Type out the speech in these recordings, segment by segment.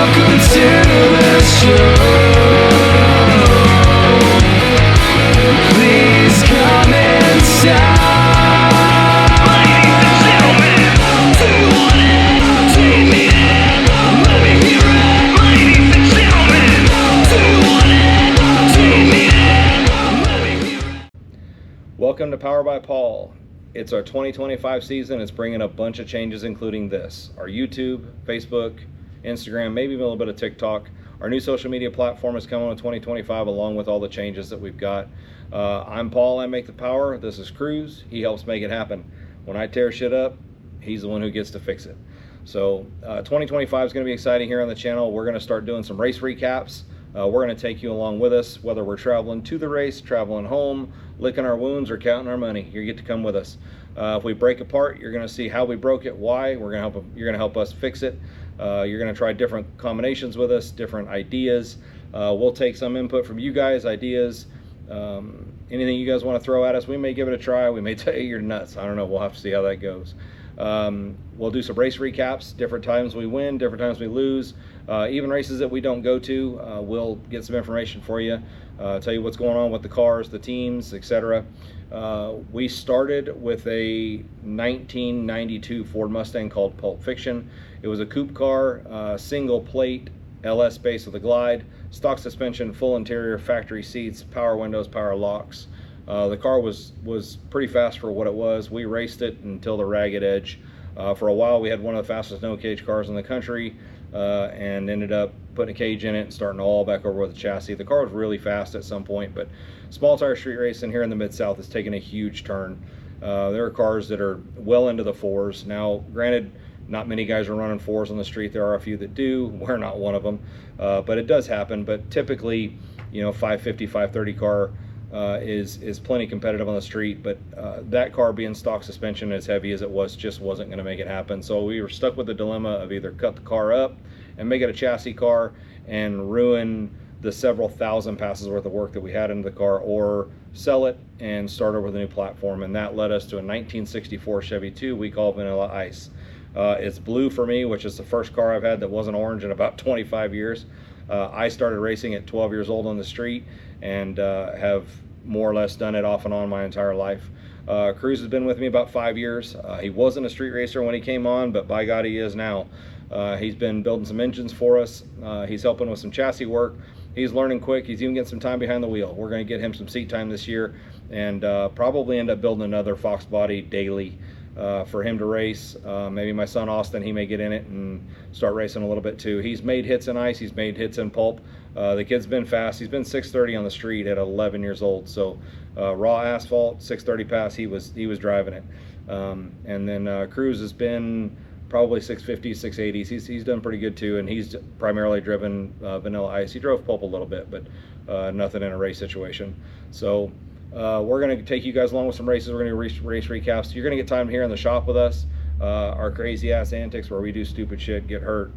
Welcome to the show. Please come inside. Ladies and gentlemen, do you want it? Take me in, let me hear it. Ladies and gentlemen, do you want it? Take me in, let me hear it. Welcome to Power by Paul. It's our 2025 season. It's bringing a bunch of changes, including this: our YouTube, Facebook, Instagram, maybe even a little bit of TikTok. Our new social media platform is coming in 2025, along with all the changes that we've got. I'm Paul. I make the power. This is Cruz. He helps make it happen. When I tear shit up, he's the one who gets to fix it. So 2025 is going to be exciting here on the channel. We're going to start doing some race recaps. We're going to take you along with us, whether we're traveling to the race, traveling home, licking our wounds, or counting our money. You get to come with us. If we break apart, you're going to see how we broke it, why. You're going to help us fix it. You're going to try different combinations with us, different ideas. We'll take some input from you guys, ideas, anything you guys want to throw at us. We may give it a try. We may tell you you're nuts. I don't know. We'll have to see how that goes. We'll do some race recaps, different times we win, different times we lose, even races that we don't go to. We'll get some information for you, tell you what's going on with the cars, the teams, etc. We started with a 1992 Ford Mustang called Pulp Fiction. It was a coupe car, single plate, LS base with a glide, stock suspension, full interior, factory seats, power windows, power locks. The car was pretty fast for what it was. We raced it until the ragged edge. For a while, we had one of the fastest no cage cars in the country, and ended up putting a cage in it and starting all back over with the chassis. The car was really fast at some point, but small tire street racing here in the Mid-South has taken a huge turn. There are cars that are well into the fours. Now, granted, not many guys are running fours on the street. There are a few that do. We're not one of them, but it does happen. But typically, 550, 530 car is plenty competitive on the street, but that car being stock suspension as heavy as it was just wasn't going to make it happen. So we were stuck with the dilemma of either cut the car up and make it a chassis car and ruin the several thousand passes worth of work that we had into the car, or sell it and start over with a new platform. And that led us to a 1964 Chevy 2 we call Vanilla Ice. It's blue for me, which is the first car I've had that wasn't orange in about 25 years. I started racing at 12 years old on the street, and have more or less done it off and on my entire life. Cruz has been with me about 5 years. He wasn't a street racer when he came on, but by God, he is now. He's been building some engines for us. He's helping with some chassis work. He's learning quick. He's even getting some time behind the wheel. We're going to get him some seat time this year, and probably end up building another Fox body daily for him to race. Maybe my son Austin, he may get in it and start racing a little bit too. He's made hits in ice, he's made hits in pulp. The kid's been fast. He's been 630 on the street at 11 years old. So raw asphalt, 630 pass, he was driving it. And then Cruz has been probably 650s, 680s. He's done pretty good too, and he's primarily driven Vanilla Ice. He drove pulp a little bit, but nothing in a race situation. So we're going to take you guys along with some races. We're going to do race recaps. You're going to get time here in the shop with us. Our crazy ass antics where we do stupid shit, get hurt,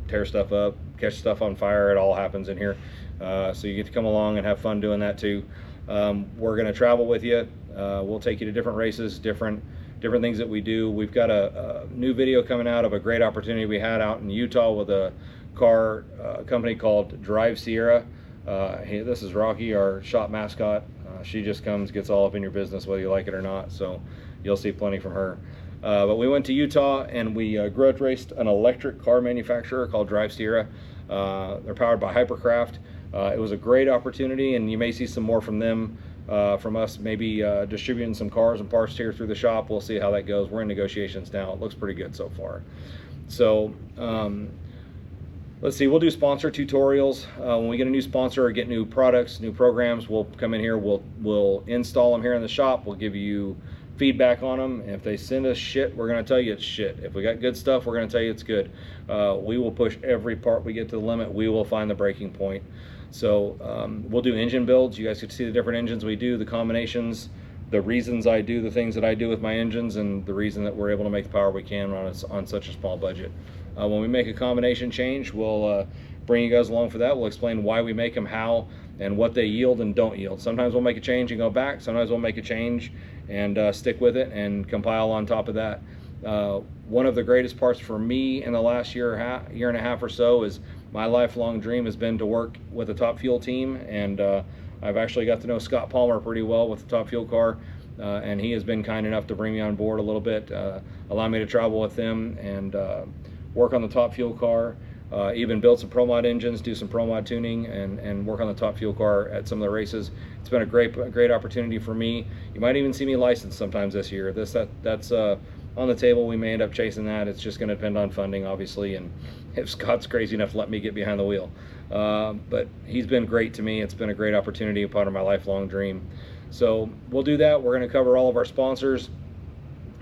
tear stuff up, catch stuff on fire. It all happens in here. So you get to come along and have fun doing that too. We're going to travel with you. We'll take you to different races, different things that we do. We've got a new video coming out of a great opportunity we had out in Utah with a car company called Drive Sierra. This is Rocky, our shop mascot. She just comes, gets all up in your business, whether you like it or not. So you'll see plenty from her. But we went to Utah and we grudge raced an electric car manufacturer called Drive Sierra. They're powered by Hypercraft. It was a great opportunity, and you may see some more from them, from us, maybe distributing some cars and parts here through the shop. We'll see how that goes. We're in negotiations now. It looks pretty good so far. So let's see, we'll do sponsor tutorials. When we get a new sponsor or get new products, new programs, we'll come in here, we'll install them here in the shop. We'll give you feedback on them. If they send us shit, we're going to tell you it's shit. If we got good stuff, we're going to tell you it's good. We will push every part we get to the limit. We will find the breaking point. So we'll do engine builds. You guys can see the different engines we do, the combinations, the reasons I do the things that I do with my engines, and the reason that we're able to make the power we can on such a small budget. When we make a combination change, we'll bring you guys along for that. We'll explain why we make them, how, and what they yield and don't yield. Sometimes we'll make a change and go back. Sometimes we'll make a change and stick with it and compile on top of that. One of the greatest parts for me in the last year and a half or so is my lifelong dream has been to work with a Top Fuel team, and I've actually got to know Scott Palmer pretty well with the Top Fuel car, and he has been kind enough to bring me on board a little bit, allow me to travel with them and work on the Top Fuel car, even build some Pro Mod engines, do some Pro Mod tuning, and work on the Top Fuel car at some of the races. It's been a great opportunity for me. You might even see me licensed sometimes this year. That's on the table. We may end up chasing that. It's just going to depend on funding, obviously, and if Scott's crazy enough to let me get behind the wheel. But he's been great to me. It's been a great opportunity, a part of my lifelong dream. So we'll do that. We're going to cover all of our sponsors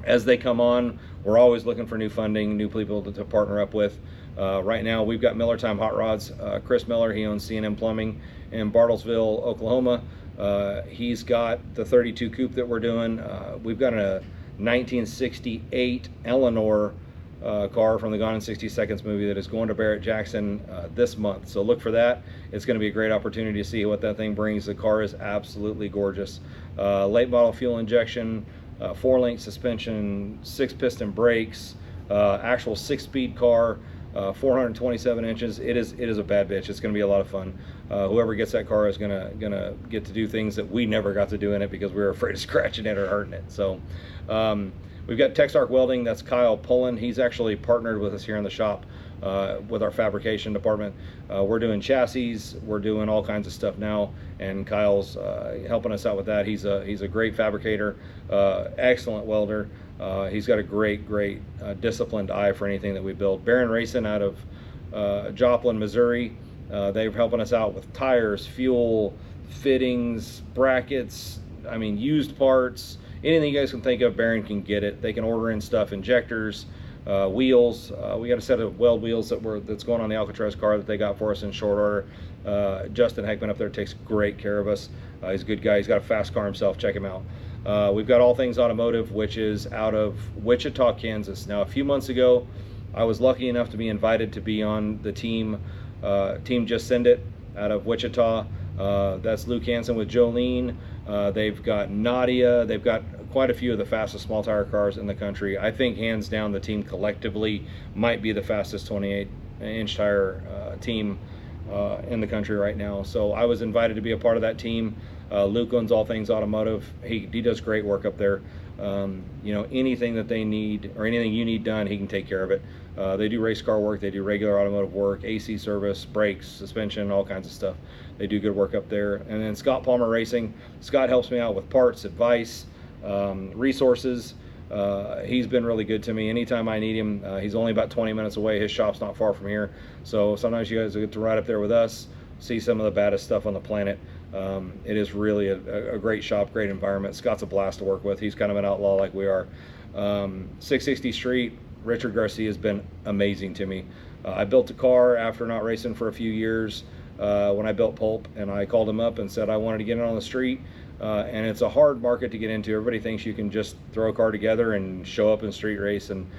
as they come on. We're always looking for new funding, new people to partner up with. Right now, we've got Miller Time Hot Rods. Chris Miller, he owns C&M Plumbing in Bartlesville, Oklahoma. He's got the 32 coupe that we're doing. We've got a 1968 Eleanor car from the Gone in 60 Seconds movie that is going to Barrett Jackson this month. So look for that. It's going to be a great opportunity to see what that thing brings. The car is absolutely gorgeous. Late model fuel injection, 4-link suspension, 6-piston brakes, actual 6-speed car, 427 inches. It is a bad bitch. It's going to be a lot of fun. Whoever gets that car is gonna get to do things that we never got to do in it because we were afraid of scratching it or hurting it. So we've got Texark Welding. That's Kyle Pullen. He's actually partnered with us here in the shop with our fabrication department. We're doing chassis. We're doing all kinds of stuff now, and Kyle's helping us out with that. He's a great fabricator, excellent welder. He's got a great disciplined eye for anything that we build. Barron Racing out of Joplin, Missouri. They're helping us out with tires, fuel, fittings, brackets, I mean used parts, anything you guys can think of. Barron can get it. They can order in stuff, injectors, wheels. We got a set of weld wheels that's going on the Alcatraz car that they got for us in short order. Justin Heckman up there takes great care of us. He's a good guy. He's got a fast car himself. Check him out. We've got All Things Automotive, which is out of Wichita, Kansas. Now, a few months ago, I was lucky enough to be invited to be on the team Just Send It out of Wichita. That's Luke Hansen with Jolene. They've got Nadia. They've got quite a few of the fastest small tire cars in the country. I think hands down the team collectively might be the fastest 28-inch tire team in the country right now. So I was invited to be a part of that team. Luke owns All Things Automotive. He does great work up there. You know, anything that they need or anything you need done, he can take care of it. They do race car work. They do regular automotive work, AC service, brakes, suspension, all kinds of stuff. They do good work up there. And then Scott Palmer Racing. Scott helps me out with parts, advice, resources. He's been really good to me. Anytime I need him, he's only about 20 minutes away. His shop's not far from here. So sometimes you guys get to ride up there with us, see some of the baddest stuff on the planet. It is really a great shop, great environment. Scott's a blast to work with. He's kind of an outlaw like we are. 660 Street, Richard Garcia has been amazing to me. I built a car after not racing for a few years when I built Pulp, and I called him up and said I wanted to get it on the street. And it's a hard market to get into. Everybody thinks you can just throw a car together and show up in street race, and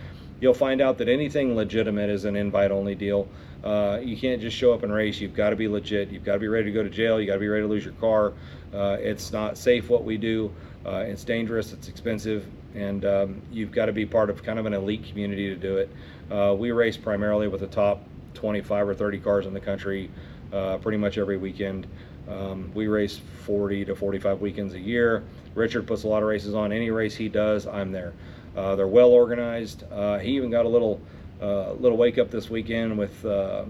you'll find out that anything legitimate is an invite-only deal. You can't just show up and race. You've got to be legit. You've got to be ready to go to jail. You got to be ready to lose your car. It's not safe what we do. It's dangerous. It's expensive, and you've got to be part of kind of an elite community to do it. We race primarily with the top 25 or 30 cars in the country pretty much every weekend. We race 40 to 45 weekends a year. Richard puts a lot of races on. Any race he does, I'm there. They're well organized. He even got a little wake up this weekend with the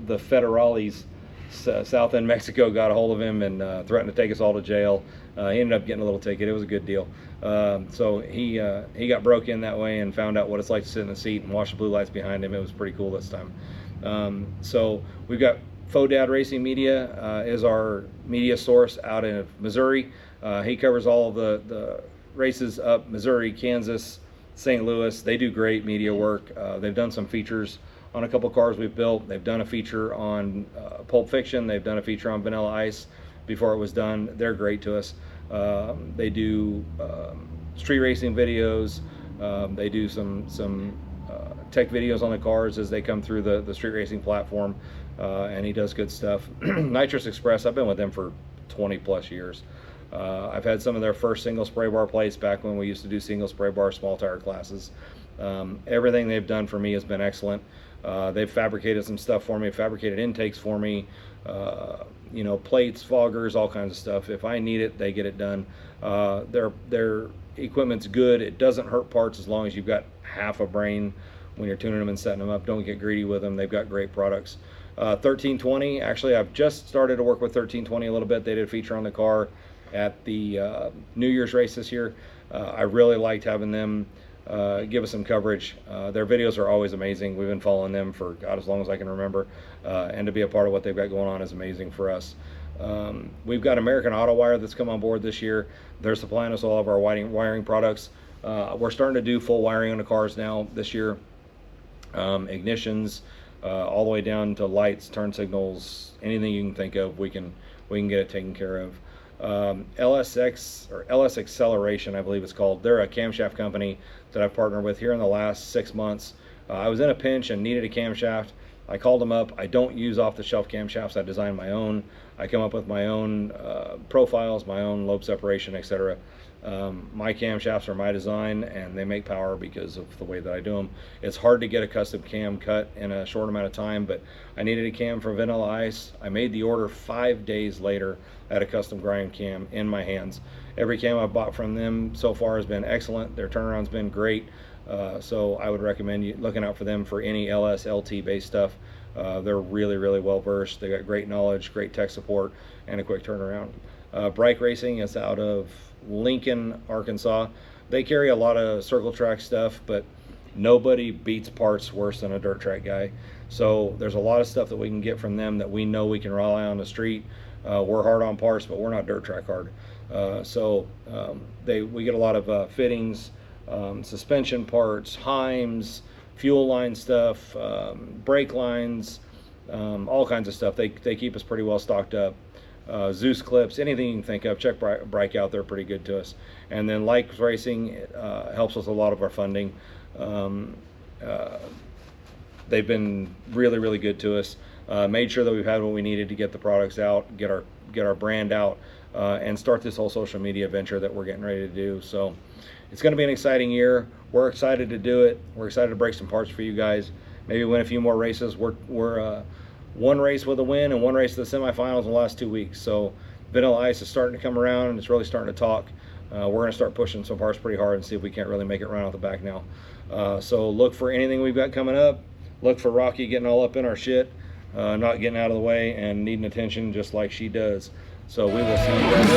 federales. South End Mexico got a hold of him and threatened to take us all to jail. He ended up getting a little ticket. It was a good deal. So he got broke in that way and found out what it's like to sit in the seat and watch the blue lights behind him. It was pretty cool this time. So we've got Faux Dad Racing Media is our media source out in Missouri. He covers all of the races up Missouri, Kansas, St. Louis. They do great media work. They've done some features on a couple cars we've built. They've done a feature on Pulp Fiction. They've done a feature on Vanilla Ice before it was done. They're great to us. They do street racing videos. They do some tech videos on the cars as they come through the street racing platform, and he does good stuff. Nitrous Express, I've been with them for 20 plus years. I've had some of their first single spray bar plates back when we used to do single spray bar small tire classes. Everything they've done for me has been excellent. They've fabricated some stuff for me, fabricated intakes for me, plates, foggers, all kinds of stuff. If I need it, they get it done. Their equipment's good. It doesn't hurt parts as long as you've got half a brain when you're tuning them and setting them up. Don't get greedy with them. They've got great products. 1320, actually, I've just started to work with 1320 a little bit. They did a feature on the car at the New Year's race this year. I really liked having them give us some coverage. Their videos are always amazing. We've been following them for God as long as I can remember, and to be a part of what they've got going on is amazing for us. We've got American Auto Wire that's come on board this year. They're supplying us all of our wiring products. We're starting to do full wiring on the cars now this year. Ignitions, all the way down to lights, turn signals, anything you can think of, we can get it taken care of. LSX or LS Acceleration, I believe it's called. They're a camshaft company that I've partnered with here in the last 6 months. I was in a pinch and needed a camshaft. I called them up. I don't use off-the-shelf camshafts. I design my own. I come up with my own profiles, my own lobe separation, etc. My camshafts are my design, and they make power because of the way that I do them. It's hard to get a custom cam cut in a short amount of time, but I needed a cam from Vanilla Ice. I made the order 5 days later. I had a custom grind cam in my hands. Every cam I've bought from them so far has been excellent. Their turnaround's been great. So I would recommend you looking out for them for any LS, LT based stuff. They're really, really well versed. They got great knowledge, great tech support, and a quick turnaround. Brike Racing is out of Lincoln, Arkansas. They carry a lot of circle track stuff, but nobody beats parts worse than a dirt track guy. So there's a lot of stuff that we can get from them that we know we can rely on the street. We're hard on parts, but we're not dirt track hard. We get a lot of fittings, suspension parts, Heims, fuel line stuff, brake lines, all kinds of stuff. They keep us pretty well stocked up. Zeus clips, anything you can think of. Check Brike out, they're pretty good to us. And then Like Racing helps with a lot of our funding. They've been really, really good to us. Made sure that we've had what we needed to get the products out, get our brand out, and start this whole social media venture that we're getting ready to do. So it's going to be an exciting year. We're excited to do it. We're excited to break some parts for you guys. Maybe win a few more races. We're one race with a win and one race to the semifinals in the last 2 weeks. So Vanilla Ice is starting to come around and it's really starting to talk. We're going to start pushing some parts pretty hard and see if we can't really make it run out the back now. So look for anything we've got coming up. Look for Rocky getting all up in our shit, not getting out of the way and needing attention just like she does. So we will see you guys.